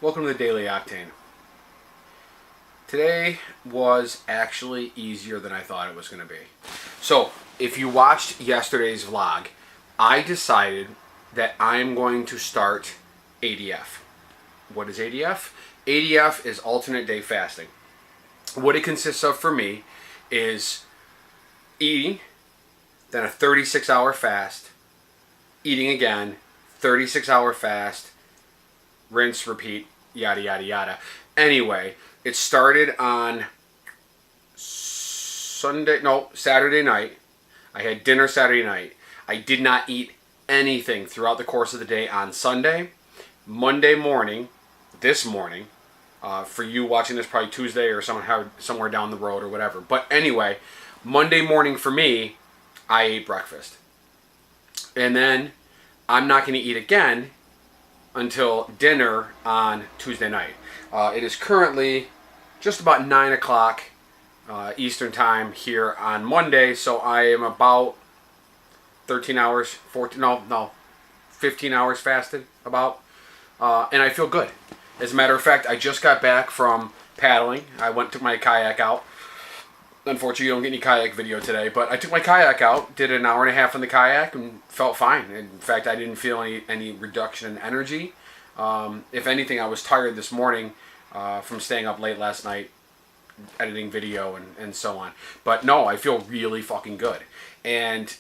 Welcome to the Daily Octane. Today was actually easier than I thought it was going to be. So, if you watched yesterday's vlog, I decided that I'm going to start ADF. What is ADF? ADF is alternate day fasting. What it consists of for me is eating, then a 36-hour fast, eating again, 36-hour fast, rinse, repeat, yada, yada, yada. Anyway, it started on Saturday night. I had dinner Saturday night. I did not eat anything throughout the course of the day on Sunday. Monday morning, this morning, for you watching this probably Tuesday or somewhere down the road or whatever. But anyway, Monday morning for me, I ate breakfast. And then I'm not going to eat again until dinner on Tuesday night. It is currently just about 9 o'clock Eastern time here on Monday, so I am about 15 hours fasted about, and I feel good. As a matter of fact, I just got back from paddling. I took my kayak out. Unfortunately, you don't get any kayak video today, but I took my kayak out, did an hour and a half on the kayak, and felt fine. In fact, I didn't feel any reduction in energy. If anything, I was tired this morning from staying up late last night, editing video and so on. But no, I feel really fucking good. And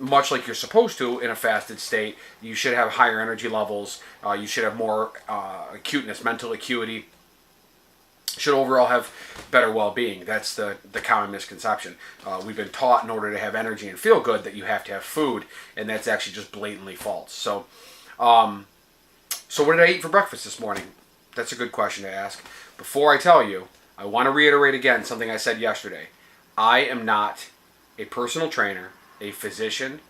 much like you're supposed to in a fasted state, you should have higher energy levels. You should have more acuteness, mental acuity. Should overall have better well-being. That's the common misconception. We've been taught in order to have energy and feel good that you have to have food, and that's actually just blatantly false. So what did I eat for breakfast this morning? That's a good question to ask. Before I tell you, I want to reiterate again something I said yesterday. I am not a personal trainer, a physician,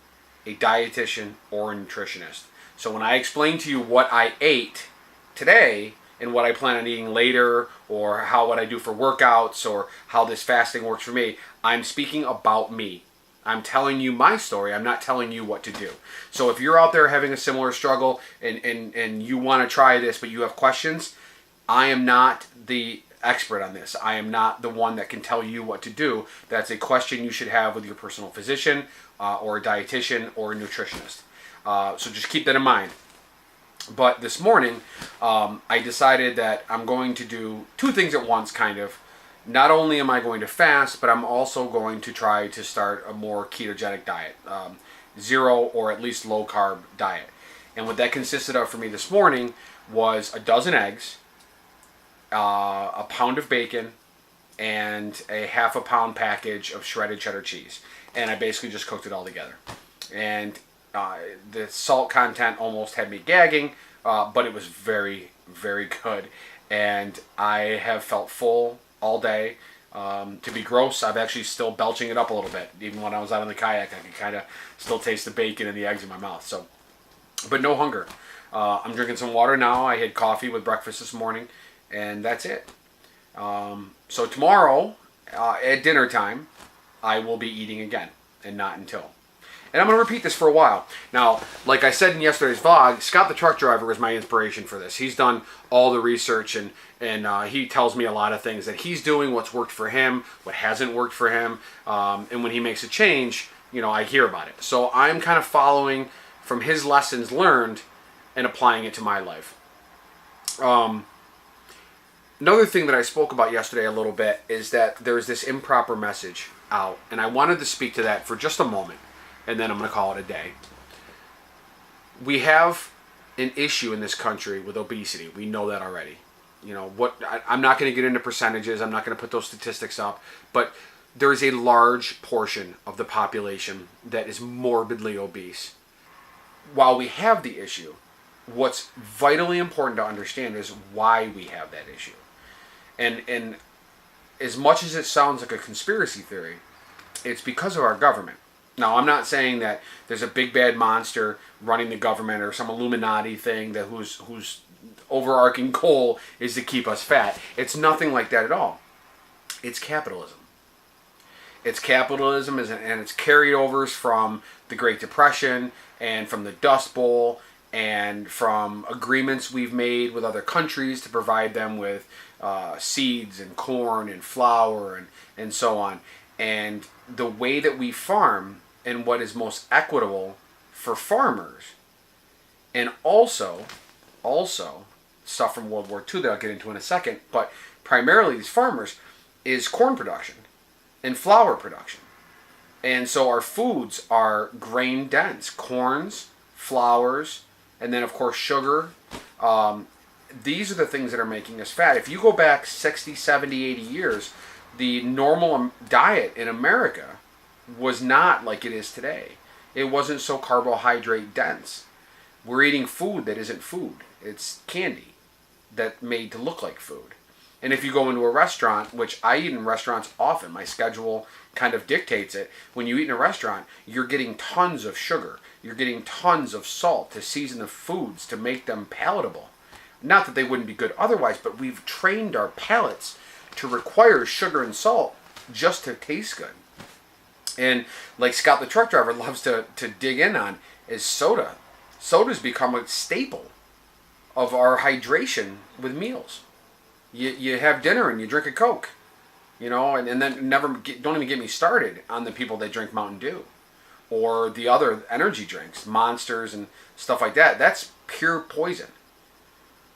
a dietitian, or a nutritionist. So when I explain to you what I ate today, and what I plan on eating later, or what I do for workouts, or how this fasting works for me, I'm speaking about me. I'm telling you my story. I'm not telling you what to do. So if you're out there having a similar struggle and you want to try this but you have questions, I am not the expert on this. I am not the one that can tell you what to do. That's a question you should have with your personal physician or a dietitian or a nutritionist. So just keep that in mind. But this morning, I decided that I'm going to do two things at once, kind of. Not only am I going to fast, but I'm also going to try to start a more ketogenic diet. Zero or at least low carb diet. And what that consisted of for me this morning was a dozen eggs, a pound of bacon, and a half a pound package of shredded cheddar cheese. And I basically just cooked it all together. And the salt content almost had me gagging, but it was very, very good. And I have felt full all day. To be gross, I've actually still belching it up a little bit. Even when I was out on the kayak, I could kind of still taste the bacon and the eggs in my mouth. So, but no hunger. I'm drinking some water now. I had coffee with breakfast this morning, and that's it. So tomorrow, at dinner time, I will be eating again, and not until. And I'm going to repeat this for a while. Now, like I said in yesterday's vlog, Scott the truck driver was my inspiration for this. He's done all the research, and he tells me a lot of things that he's doing, what's worked for him, what hasn't worked for him. And when he makes a change, I hear about it. So I'm kind of following from his lessons learned and applying it to my life. Another thing that I spoke about yesterday a little bit is that there's this improper message out. And I wanted to speak to that for just a moment. And then I'm going to call it a day. We have an issue in this country with obesity. We know that already. I'm not going to get into percentages. I'm not going to put those statistics up. But there is a large portion of the population that is morbidly obese. While we have the issue, what's vitally important to understand is why we have that issue. And as much as it sounds like a conspiracy theory, it's because of our government. Now, I'm not saying that there's a big bad monster running the government or some Illuminati thing that whose overarching goal is to keep us fat. It's nothing like that at all. It's capitalism. It's capitalism, and it's carryovers from the Great Depression and from the Dust Bowl and from agreements we've made with other countries to provide them with seeds and corn and flour and so on. And the way that we farm and what is most equitable for farmers, and also stuff from World War II that I'll get into in a second, but primarily these farmers, is corn production and flour production. And so our foods are grain dense, corns, flours, and then of course sugar. These are the things that are making us fat. If you go back 60, 70, 80 years, the normal diet in America was not like it is today. It wasn't so carbohydrate dense. We're eating food that isn't food. It's candy that made to look like food. And if you go into a restaurant, which I eat in restaurants often, my schedule kind of dictates it. When you eat in a restaurant, you're getting tons of sugar. You're getting tons of salt to season the foods to make them palatable. Not that they wouldn't be good otherwise, but we've trained our palates to require sugar and salt just to taste good. And like Scott the truck driver loves to dig in on is soda. Soda's become a staple of our hydration with meals. You have dinner and you drink a Coke, you know, and then don't even get me started on the people that drink Mountain Dew or the other energy drinks, Monsters and stuff like that. That's pure poison.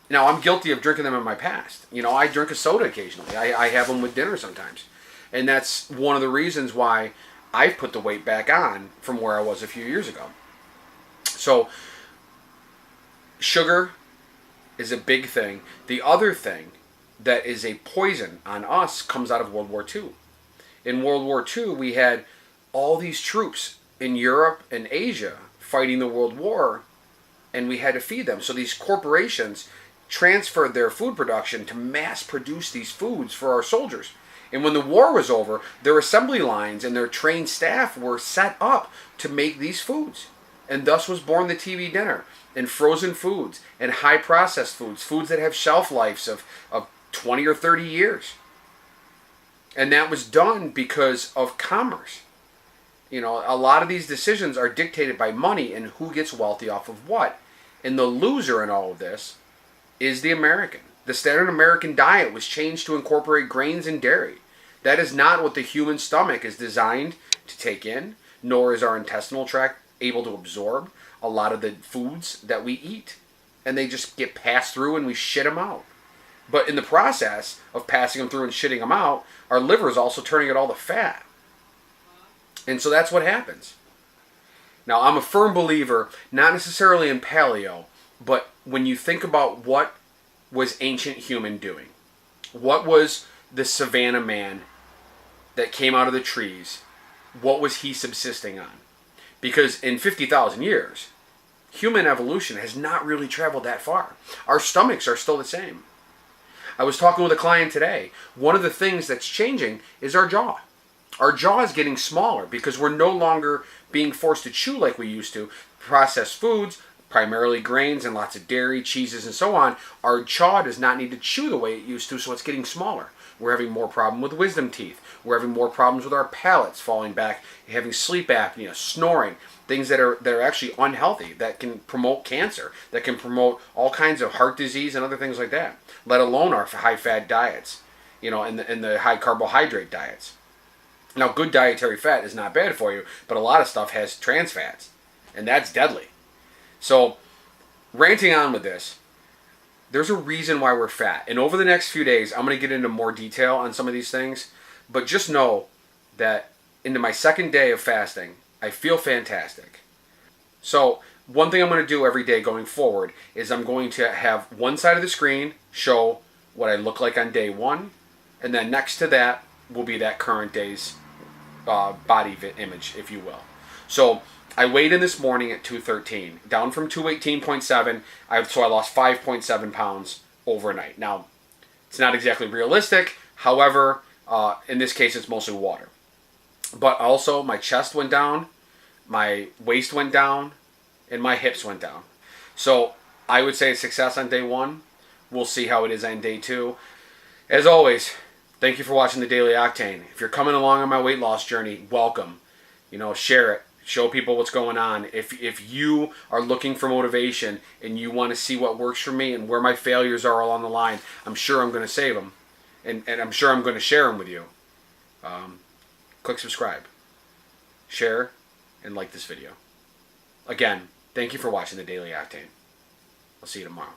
Now, I'm guilty of drinking them in my past. You know, I drink a soda occasionally. I have them with dinner sometimes. And that's one of the reasons why I've put the weight back on from where I was a few years ago. So, sugar is a big thing. The other thing that is a poison on us comes out of World War II. In World War II, we had all these troops in Europe and Asia fighting the World War, and we had to feed them. So these corporations transferred their food production to mass produce these foods for our soldiers. And when the war was over, their assembly lines and their trained staff were set up to make these foods. And thus was born the TV dinner and frozen foods and high processed foods, foods that have shelf lives of 20 or 30 years. And that was done because of commerce. You know, a lot of these decisions are dictated by money and who gets wealthy off of what. And the loser in all of this is the American. The standard American diet was changed to incorporate grains and dairy. That is not what the human stomach is designed to take in, nor is our intestinal tract able to absorb a lot of the foods that we eat. And they just get passed through and we shit them out. But in the process of passing them through and shitting them out, our liver is also turning out all the fat. And so that's what happens. Now, I'm a firm believer, not necessarily in paleo, but when you think about what was ancient human doing, what was the savannah man that came out of the trees, what was he subsisting on? Because in 50,000 years, human evolution has not really traveled that far. Our stomachs are still the same. I was talking with a client today. One of the things that's changing is our jaw. Our jaw is getting smaller because we're no longer being forced to chew like we used to. Processed foods, primarily grains and lots of dairy, cheeses, and so on. Our jaw does not need to chew the way it used to, so it's getting smaller. We're having more problem with wisdom teeth. We're having more problems with our palates falling back, having sleep apnea, snoring, things that are actually unhealthy, that can promote cancer, that can promote all kinds of heart disease and other things like that, let alone our high-fat diets, you know, and the high-carbohydrate diets. Now, good dietary fat is not bad for you, but a lot of stuff has trans fats, and that's deadly. So, ranting on with this, there's a reason why we're fat. And over the next few days, I'm going to get into more detail on some of these things, but just know that into my second day of fasting, I feel fantastic. So, one thing I'm going to do every day going forward is I'm going to have one side of the screen show what I look like on day one, and then next to that will be that current day's body image, if you will. So, I weighed in this morning at 213, down from 218.7, so I lost 5.7 pounds overnight. Now, it's not exactly realistic, however, in this case it's mostly water. But also, my chest went down, my waist went down, and my hips went down. So, I would say a success on day one. We'll see how it is on day two. As always, thank you for watching the Daily Octane. If you're coming along on my weight loss journey, welcome. You know, share it. show people what's going on. If you are looking for motivation and you want to see what works for me and where my failures are along the line, I'm sure I'm going to save them, and I'm sure I'm going to share them with you. Click subscribe, share, and like this video. Again, thank you for watching the Daily Octane. I'll see you tomorrow.